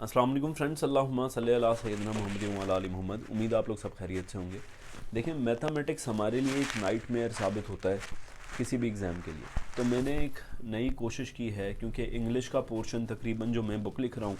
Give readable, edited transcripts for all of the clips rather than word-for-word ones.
अस्सलाम वालेकुम फ्रेंड्स, अल्लाहुम्मा सल्ली अला सय्यिदिना मुहम्मद व अला आलि मोहम्मद। उम्मीद आप लोग सब खैरियत से होंगे। देखें, मैथमेटिक्स हमारे लिए एक नाइटमेयर साबित होता है किसी भी एग्ज़ाम के लिए। तो मैंने एक नई कोशिश की है, क्योंकि इंग्लिश का पोर्शन तकरीबन जो मैं बुक लिख रहा हूँ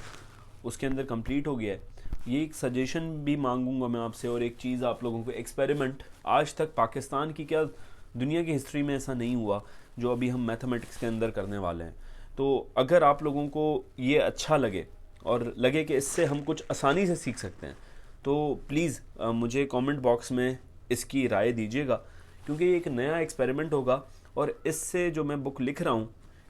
उसके अंदर कंप्लीट हो गया है। ये एक सजेशन भी मांगूंगा मैं आपसे, और एक चीज़ आप लोगों को, एक्सपेरिमेंट आज तक पाकिस्तान की क्या दुनिया की हिस्ट्री में ऐसा नहीं हुआ जो अभी हम मैथमेटिक्स के अंदर करने वाले हैं। तो अगर आप लोगों को ये अच्छा लगे और लगे कि इससे हम कुछ आसानी से सीख सकते हैं, तो प्लीज़ मुझे कमेंट बॉक्स में इसकी राय दीजिएगा, क्योंकि ये एक नया एक्सपेरिमेंट होगा और इससे जो मैं बुक लिख रहा हूँ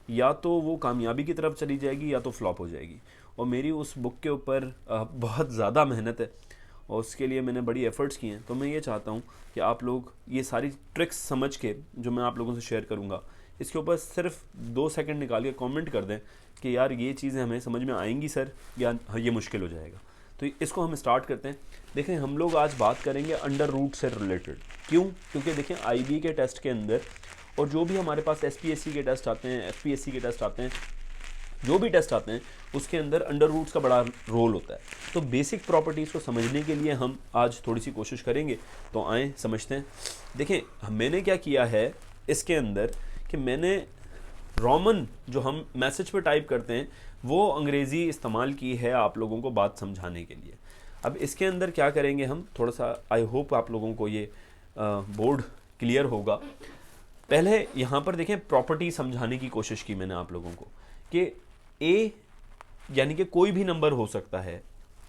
या तो वो कामयाबी की तरफ चली जाएगी या तो फ्लॉप हो जाएगी। और मेरी उस बुक के ऊपर बहुत ज़्यादा मेहनत है और उसके लिए मैंने बड़ी एफ़र्ट्स किए हैं। तो मैं ये चाहता हूँ कि आप लोग ये सारी ट्रिक्स समझ के जो मैं आप लोगों से शेयर करूँगा, इसके ऊपर सिर्फ 2 सेकंड निकाल के कमेंट कर दें कि यार ये चीज़ें हमें समझ में आएंगी सर, या ये मुश्किल हो जाएगा। तो इसको हम स्टार्ट करते हैं। देखें, हम लोग आज बात करेंगे अंडर रूट से रिलेटेड। क्यों? क्योंकि देखें, आईबी के टेस्ट के अंदर और जो भी हमारे पास एसपीएससी के टेस्ट आते हैं, एफपीएससी के टेस्ट आते हैं, जो भी टेस्ट आते हैं उसके अंदर अंडर रूट्स का बड़ा रोल होता है। तो बेसिक प्रॉपर्टीज़ को समझने के लिए हम आज थोड़ी सी कोशिश करेंगे। तो आएँ समझते हैं। देखें, मैंने क्या किया है इसके अंदर कि मैंने रोमन जो हम मैसेज पे टाइप करते हैं वो अंग्रेज़ी इस्तेमाल की है आप लोगों को बात समझाने के लिए। अब इसके अंदर क्या करेंगे हम, थोड़ा सा आई होप आप लोगों को ये बोर्ड क्लियर होगा। पहले यहाँ पर देखें, प्रॉपर्टी समझाने की कोशिश की मैंने आप लोगों को कि ए यानी कि कोई भी नंबर हो सकता है,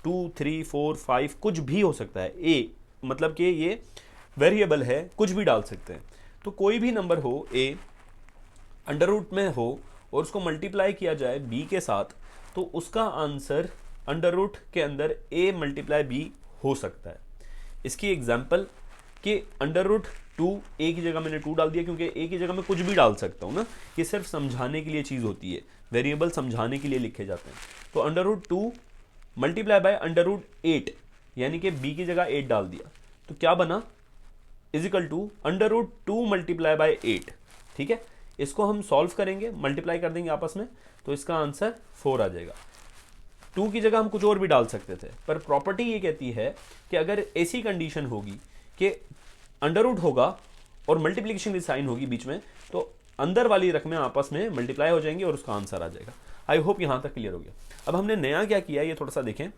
2 3 4 5 कुछ भी हो सकता है। ए मतलब कि ये वेरिएबल है, कुछ भी डाल सकते हैं। तो कोई भी नंबर हो, ए अंडर रूट में हो और उसको मल्टीप्लाई किया जाए बी के साथ, तो उसका आंसर अंडर रूट के अंदर ए मल्टीप्लाई बी हो सकता है। इसकी एग्जांपल कि अंडर रूट 2, ए की जगह मैंने 2 डाल दिया क्योंकि ए की जगह मैं कुछ भी डाल सकता हूँ ना। ये सिर्फ समझाने के लिए चीज़ होती है, वेरिएबल समझाने के लिए लिखे जाते हैं। तो under root 2 multiply by under root 8, यानी कि बी की जगह 8 डाल दिया, तो क्या बना, equal to under root 2 multiply by 8। ठीक है, इसको हम सॉल्व करेंगे, मल्टीप्लाई कर देंगे आपस में, तो इसका आंसर 4 आ जाएगा। 2 की जगह हम कुछ और भी डाल सकते थे, पर प्रॉपर्टी ये कहती है कि अगर ऐसी कंडीशन होगी कि अंडर रूट होगा और मल्टीप्लिकेशन की साइन होगी बीच में, तो अंदर वाली रकमें आपस में मल्टीप्लाई हो जाएंगी और उसका आंसर आ जाएगा। आई होप यहां तक क्लियर हो गया। अब हमने नया क्या किया ये थोड़ा सा देखें।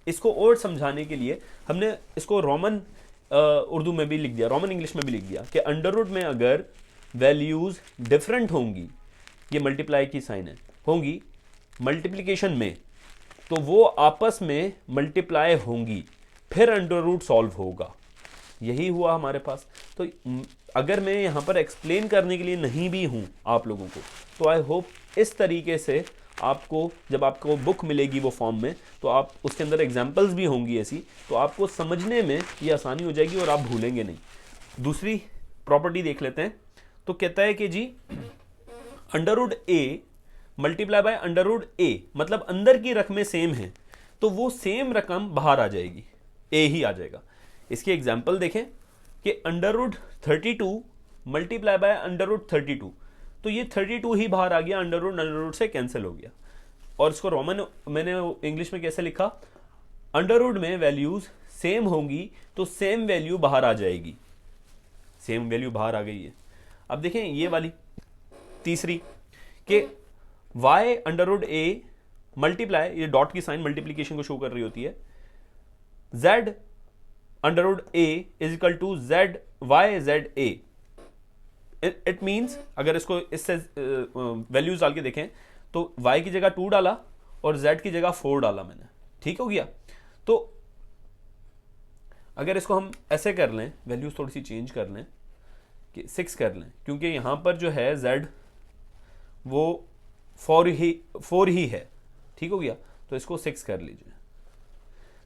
इसको और समझाने के लिए हमने इसको रोमन उर्दू में भी लिख दिया, रोमन इंग्लिश में भी लिख दिया कि अंडर रूट में अगर वैल्यूज डिफरेंट होंगी, ये मल्टीप्लाई की साइन है, होंगी मल्टीप्लिकेशन में, तो वो आपस में मल्टीप्लाई होंगी, फिर अंडर रूट सॉल्व होगा। यही हुआ हमारे पास। तो अगर मैं यहां पर एक्सप्लेन करने के लिए नहीं भी हूं आप लोगों को, तो आई होप इस तरीके से आपको, जब आपको बुक मिलेगी वो फॉर्म में, तो आप उसके अंदर एग्जांपल्स भी होंगी ऐसी, तो आपको समझने में ये आसानी हो जाएगी और आप भूलेंगे नहीं। दूसरी प्रॉपर्टी देख लेते हैं। तो कहता है कि जी under root A multiply by under root a, मतलब अंदर की रकमें सेम हैं, तो वो सेम रकम बाहर आ जाएगी, ए ही आ जाएगा। इसकी एग्जांपल देखें कि under root 32 multiply by under root 32, तो ये 32 ही बाहर आ गया, अंडर रूट से कैंसिल हो गया। और इसको रोमन मैंने इंग्लिश में कैसे लिखा, अंडर रूट में वैल्यूज सेम होंगी तो सेम वैल्यू बाहर आ जाएगी, सेम वैल्यू बाहर आ गई है। अब देखें ये वाली तीसरी कि y अंडर रूट ए मल्टीप्लाई, ये डॉट की साइन मल्टीप्लीकेशन को शो कर रही होती है, z under root A is equal to Z Y Z A. It means अगर इसको इससे वैल्यूज डाल के देखें तो y की जगह 2 डाला और z की जगह 4 डाला मैंने, ठीक हो गया। तो अगर इसको हम ऐसे कर लें, वैल्यूज थोड़ी सी चेंज कर लें कि 6 कर लें, क्योंकि यहां पर जो है z वो 4 ही है, ठीक हो गया। तो इसको 6 कर लीजिए,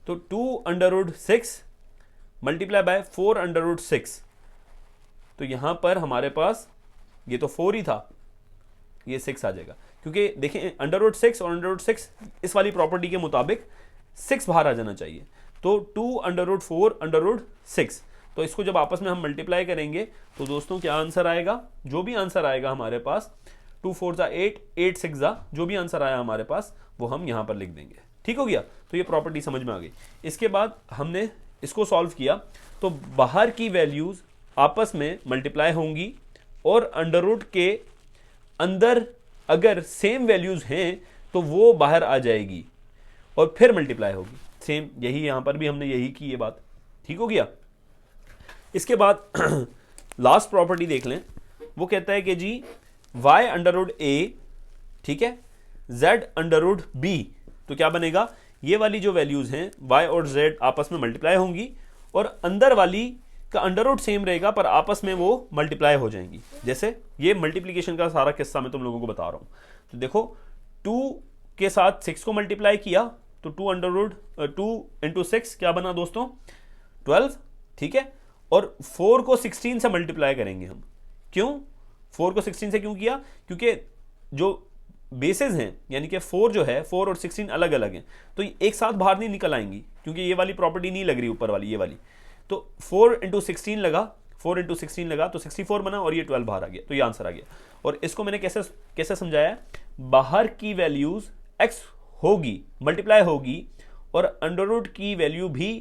तो 2 under root 6 multiply by 4 under root 6, तो यहां पर हमारे पास ये तो 4 ही था, ये 6 आ जाएगा, क्योंकि देखें अंडर रूट 6 और अंडर रूट 6 इस वाली प्रॉपर्टी के मुताबिक 6 बाहर आ जाना चाहिए। तो 2 अंडर रूट 4 अंडर रूट 6, तो इसको जब आपस में हम मल्टीप्लाई करेंगे तो दोस्तों क्या आंसर आएगा, जो भी आंसर आएगा हमारे पास 2 4 जा 8, 8 6 जा, जो भी आंसर आया हमारे पास वो हम यहाँ पर लिख देंगे। ठीक हो गया, तो ये प्रॉपर्टी समझ में आ गई। इसके बाद हमने इसको सॉल्व किया तो बाहर की वैल्यूज आपस में मल्टीप्लाई होंगी और अंडर रूट के अंदर अगर सेम वैल्यूज हैं तो वो बाहर आ जाएगी और फिर मल्टीप्लाई होगी। सेम यही यहां पर भी हमने यही की ये बात। ठीक हो गया। इसके बाद लास्ट प्रॉपर्टी देख लें, वो कहता है कि जी y अंडर रूट ए, ठीक है, z अंडर रूट बी, तो क्या बनेगा, ये वाली जो वैल्यूज हैं y और z आपस में मल्टीप्लाई होंगी और अंदर वाली का अंडर रूट सेम रहेगा पर आपस में वो मल्टीप्लाई हो जाएंगी। जैसे ये मल्टीप्लीकेशन का सारा किस्सा मैं तुम लोगों को बता रहा हूं। तो देखो 2 के साथ 6 को मल्टीप्लाई किया तो 2 अंडर रूट 2 इंटू 6 क्या बना दोस्तों, 12। ठीक है, और 4 को 16 से मल्टीप्लाई करेंगे हम। क्यों 4 को 16 से क्यों किया, क्योंकि जो बेसेस हैं यानी कि 4 जो है 4 और 16 अलग अलग हैं, तो एक साथ बाहर नहीं निकल आएंगी क्योंकि ये वाली प्रॉपर्टी नहीं लग रही ऊपर वाली, ये वाली। तो 4 इंटू 16 लगा, 4 इंटू 16 लगा तो 64 बना और ये 12 बाहर आ गया, तो ये आंसर आ गया। और इसको मैंने कैसे समझाया, बाहर की वैल्यूज x होगी, मल्टीप्लाई होगी और अंडर रूट की वैल्यू भी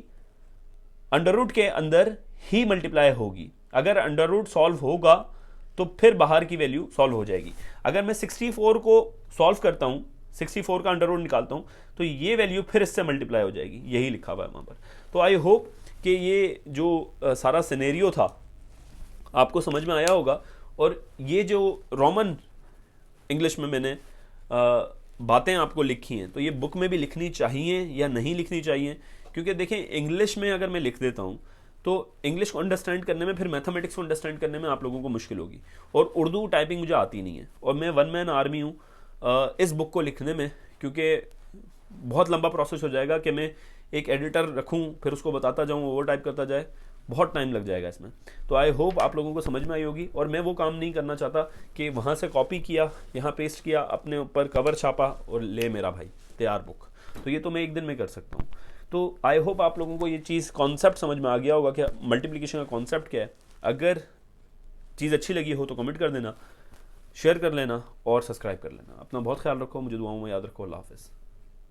अंडर रूट के अंदर ही मल्टीप्लाई होगी। अगर अंडर रूट सॉल्व होगा तो फिर बाहर की वैल्यू सॉल्व हो जाएगी। अगर मैं 64 को सॉल्व करता हूं, 64 का अंडर रूट निकालता हूं, तो ये वैल्यू फिर इससे मल्टीप्लाई हो जाएगी। यही लिखा हुआ है वहां पर। तो आई होप कि ये जो सारा सिनेरियो था आपको समझ में आया होगा। और ये जो रोमन इंग्लिश में मैंने बातें आपको लिखी हैं, तो ये बुक में भी लिखनी चाहिए या नहीं लिखनी चाहिए, क्योंकि देखें इंग्लिश में अगर मैं लिख देता हूँ तो इंग्लिश को अंडरस्टैंड करने में, फिर मैथमेटिक्स को अंडरस्टैंड करने में आप लोगों को मुश्किल होगी। और उर्दू टाइपिंग मुझे आती नहीं है और मैं वन मैन आर्मी हूँ इस बुक को लिखने में, क्योंकि बहुत लंबा प्रोसेस हो जाएगा कि मैं एक एडिटर रखूँ फिर उसको बताता जाऊँ, वो टाइप करता जाए, बहुत टाइम लग जाएगा इसमें। तो आई होप आप लोगों को समझ में आई होगी। और मैं वो काम नहीं करना चाहता कि वहाँ से कॉपी किया, यहाँ पेस्ट किया, अपने ऊपर कवर छापा और ले मेरा भाई तैयार बुक। तो ये तो मैं एक दिन में कर सकता हूँ। तो आई होप आप लोगों को ये चीज़ कॉन्सेप्ट समझ में आ गया होगा कि मल्टीप्लिकेशन का कॉन्सेप्ट क्या है। अगर चीज़ अच्छी लगी हो तो कमेंट कर देना, शेयर कर लेना और सब्सक्राइब कर लेना। अपना बहुत ख्याल रखो, मुझे दुआओं में याद रखो। अल्लाह हाफ़िज़।